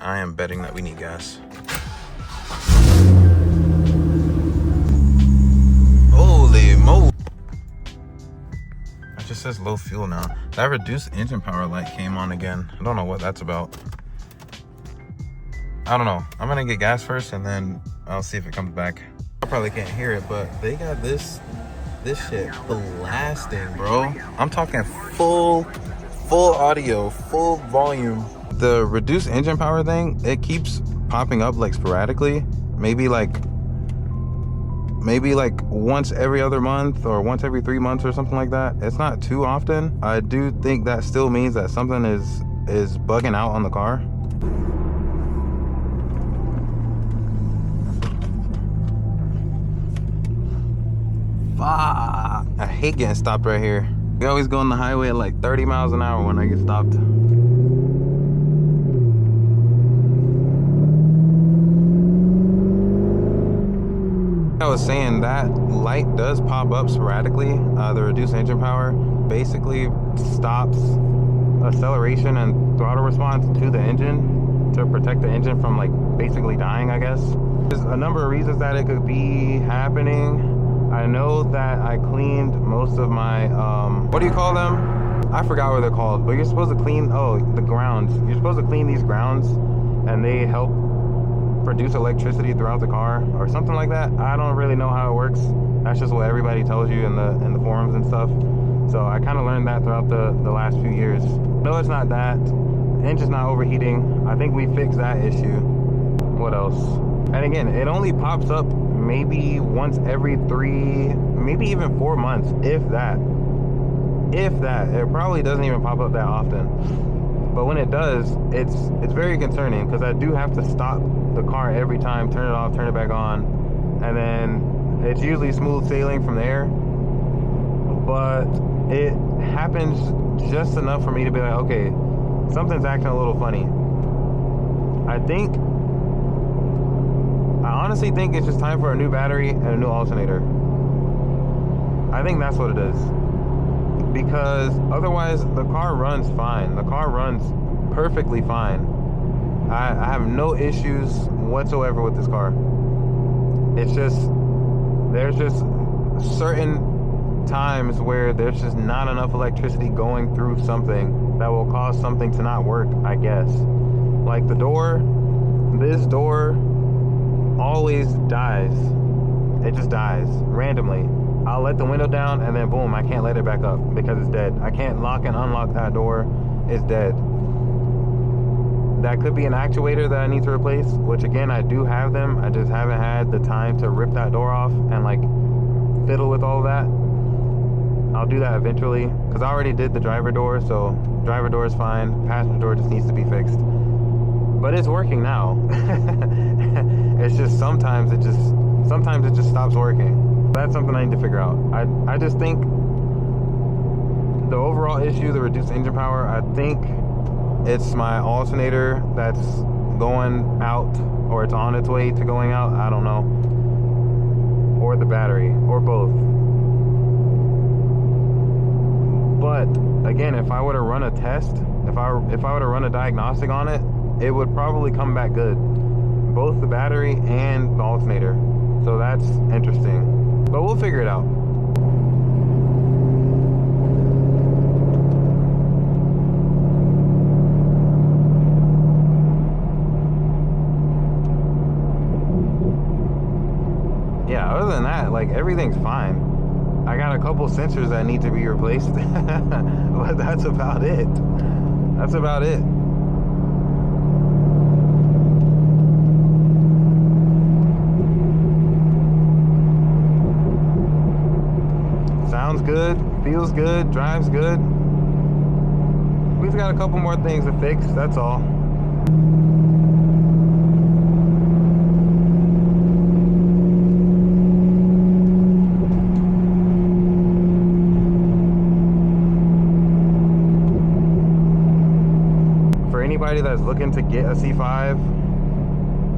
I am betting that we need gas. Holy mo! It just says low fuel now. That reduced engine power light came on again. I don't know what that's about. I don't know. I'm gonna get gas first and then I'll see if it comes back. I probably can't hear it, but they got this shit blasting, bro. I'm talking full audio, full volume. The reduced engine power thing, it keeps popping up like sporadically. Maybe like once every other month or once every 3 months or something like that. It's not too often. I do think that still means that something is bugging out on the car. I hate getting stopped right here. We always go on the highway at like 30 miles an hour when I get stopped. I was saying that light does pop up sporadically. The reduced engine power basically stops acceleration and throttle response to the engine to protect the engine from like basically dying, I guess. There's a number of reasons that it could be happening. I know that I cleaned most of my, what do you call them? I forgot what they're called, but you're supposed to clean, the grounds. You're supposed to clean these grounds and they help produce electricity throughout the car or something like that. I don't really know how it works. That's just what everybody tells you in the forums and stuff. So I kind of learned that throughout the last few years. No, it's not that. The engine's not overheating. I think we fixed that issue. What else? And again, it only pops up maybe once every 3, maybe even 4 months, if that. It probably doesn't even pop up that often. But when it does, it's very concerning because I do have to stop the car every time, turn it off, turn it back on, and then it's usually smooth sailing from there. But it happens just enough for me to be like, okay, something's acting a little funny. I honestly think it's just time for a new battery and a new alternator. I think that's what it is. Because otherwise, the car runs fine. The car runs perfectly fine. I have no issues whatsoever with this car. It's just, there's just certain times where there's just not enough electricity going through something that will cause something to not work, I guess. Like the door, this door always dies. It just dies randomly. I'll let the window down and then boom, I can't let it back up because it's dead. I can't lock and unlock that door. It's dead. That could be an actuator that I need to replace, which again, I do have them. I just haven't had the time to rip that door off and like fiddle with all of that. I'll do that eventually because I already did the driver door, so driver door is fine. Passenger door just needs to be fixed. But it's working now. It's just sometimes it just stops working. That's something I need to figure out. I just think the overall issue, the reduced engine power, I think it's my alternator that's going out, or it's on its way to going out. I don't know. Or the battery, or both. But again, if I were to run a test, if I were to run a diagnostic on it, it would probably come back good. Both the battery and the alternator. So that's interesting. But we'll figure it out. Yeah, other than that, like everything's fine. I got a couple sensors that need to be replaced. But that's about it. That's about it. Sounds good, feels good, drives good. We've got a couple more things to fix, that's all. For anybody that's looking to get a C5,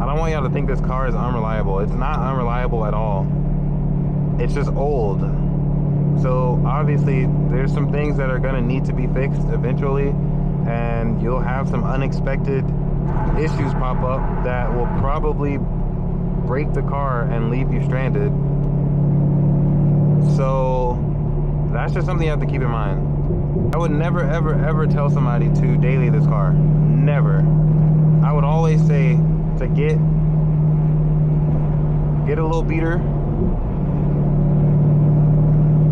I don't want y'all to think this car is unreliable. It's not unreliable at all. It's just old. So obviously there's some things that are going to need to be fixed eventually, and you'll have some unexpected issues pop up that will probably break the car and leave you stranded. So that's just something you have to keep in mind. I would never, ever, ever tell somebody to daily this car. Never. I would always say to get a little beater.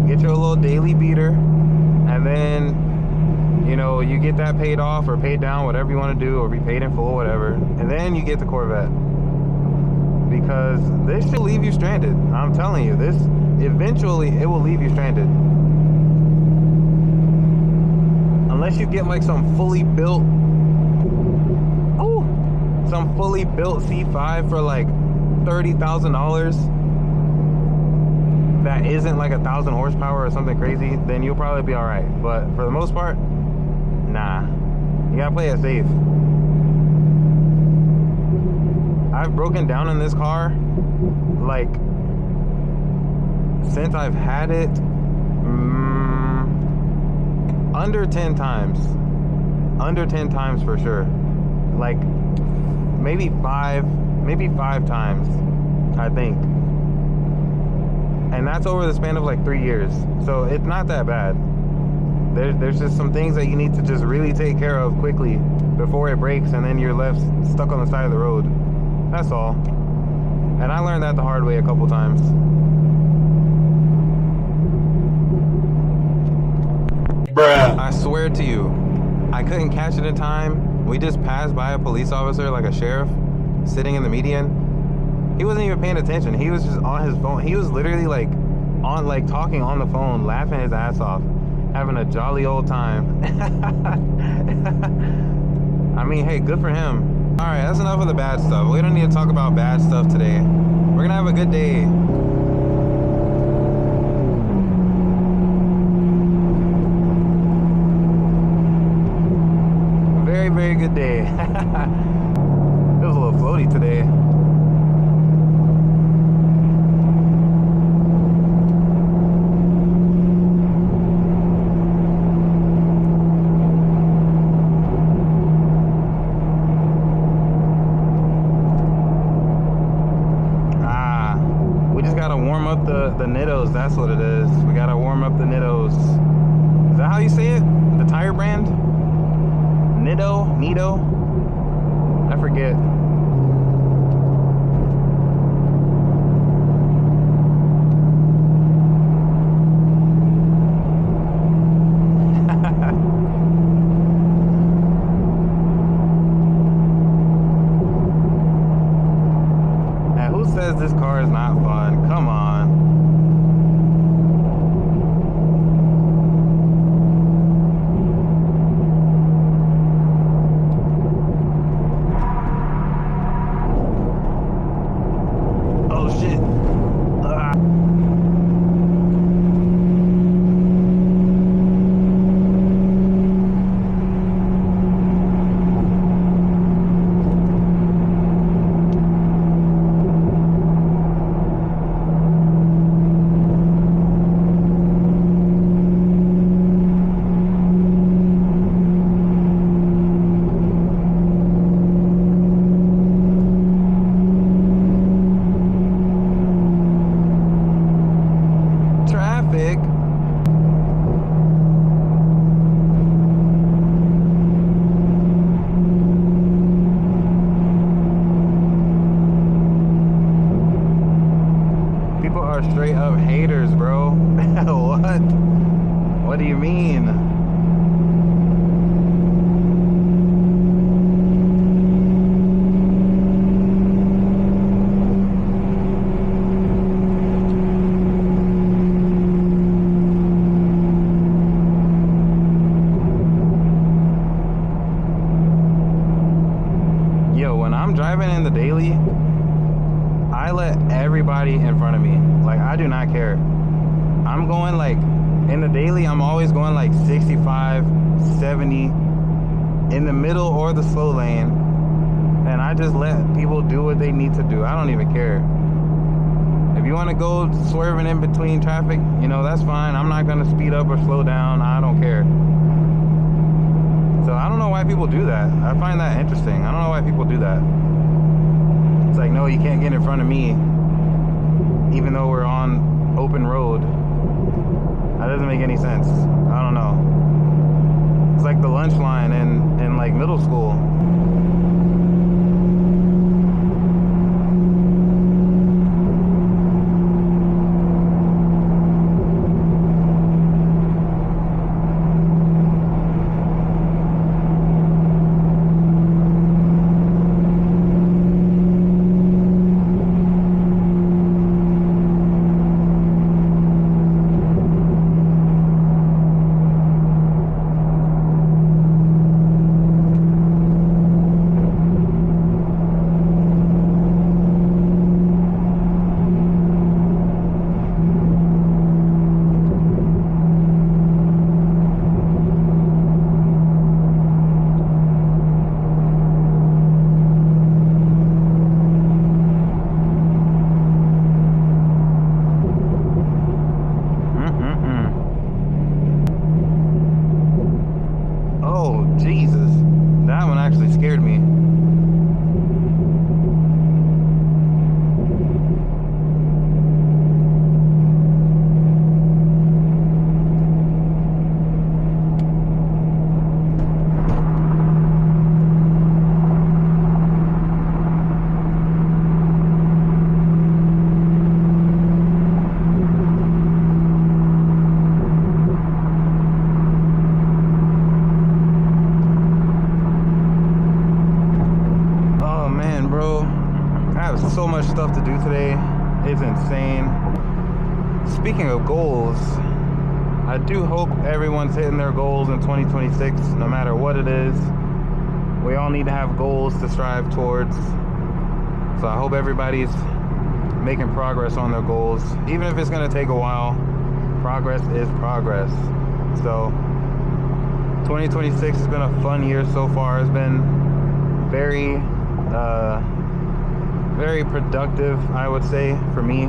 Get your little daily beater, and then, you know, you get that paid off or paid down, whatever you want to do, or be paid in full, whatever, and then you get the Corvette. Because this should leave you stranded. I'm telling you, this eventually it will leave you stranded. Unless you get like some fully built C5 for like $30,000 that isn't like 1,000 horsepower or something crazy, then you'll probably be all right. But for the most part, nah, you gotta play it safe. I've broken down in this car like since I've had it under 10 times for sure. Like maybe five times, I think. And that's over the span of like 3 years. So it's not that bad. There's just some things that you need to just really take care of quickly before it breaks, and then you're left stuck on the side of the road. That's all. And I learned that the hard way a couple times. Bruh. I swear to you, I couldn't catch it in time. We just passed by a police officer, like a sheriff, sitting in the median. He wasn't even paying attention. He was just on his phone. He was literally like talking on the phone, laughing his ass off, having a jolly old time. I mean, hey, good for him. All right, that's enough of the bad stuff. We don't need to talk about bad stuff today. We're gonna have a good day. Very, very good day. It was a little floaty today. The Nittos, that's what it is. We gotta warm up the Nittos. Is that how you say it? The tire brand? Nitto? I forget. Now, who says this car is not fun? Come on. Straight up haters, bro. What? What do you mean? Yo, when I'm driving in the daily, I let everybody in front of me. Like, I do not care. I'm going like, in the daily, I'm always going like 65, 70, in the middle or the slow lane. And I just let people do what they need to do. I don't even care. If you want to go swerving in between traffic, you know, that's fine. I'm not going to speed up or slow down. I don't care. It's So I don't know why people do that. I find that interesting. I don't know why people do that. It's like, no, you can't get in front of me, even though we're on open road. That doesn't make any sense. I don't know. It's like the lunch line in like middle school. Jesus, that one actually scared me. Bro, I have so much stuff to do today. It's insane. Speaking of goals, I do hope everyone's hitting their goals in 2026, no matter what it is. We all need to have goals to strive towards. So I hope everybody's making progress on their goals. Even if it's going to take a while, progress is progress. So 2026 has been a fun year so far. It's been very productive, I would say, for me.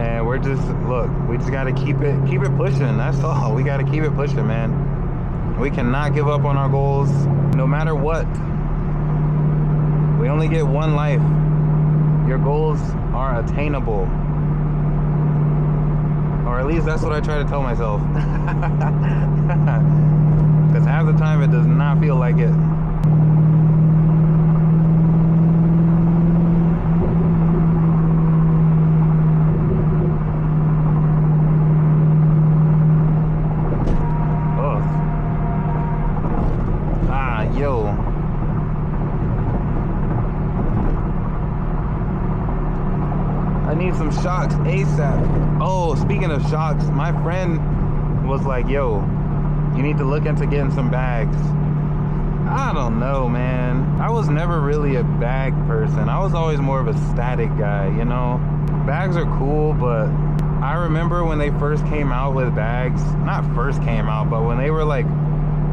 And we're just, look, we just got to keep it pushing. That's all. We got to keep it pushing, man. We cannot give up on our goals, no matter what. We only get one life. Your goals are attainable. Or at least that's what I try to tell myself. Because half the time it does not feel like it. Yo, I need some shocks ASAP. Oh, speaking of shocks, my friend was like, yo, you need to look into getting some bags. I don't know, man. I was never really a bag person. I was always more of a static guy, you know? Bags are cool, but I remember when they first came out with bags, not first came out, but when they were like,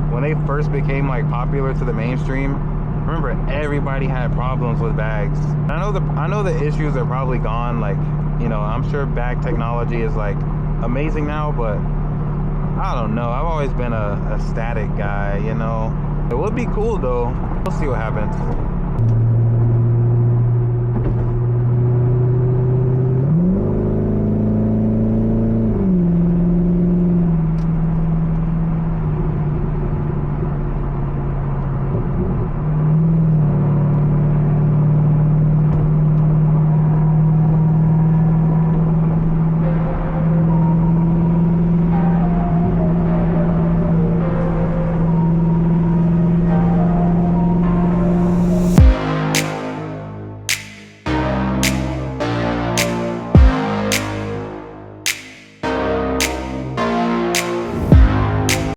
when they first became like popular to the mainstream, remember everybody had problems with bags. I know the issues are probably gone. Like, you know, I'm sure bag technology is like amazing now, but I don't know. I've always been a static guy, you know. It would be cool though. We'll see what happens.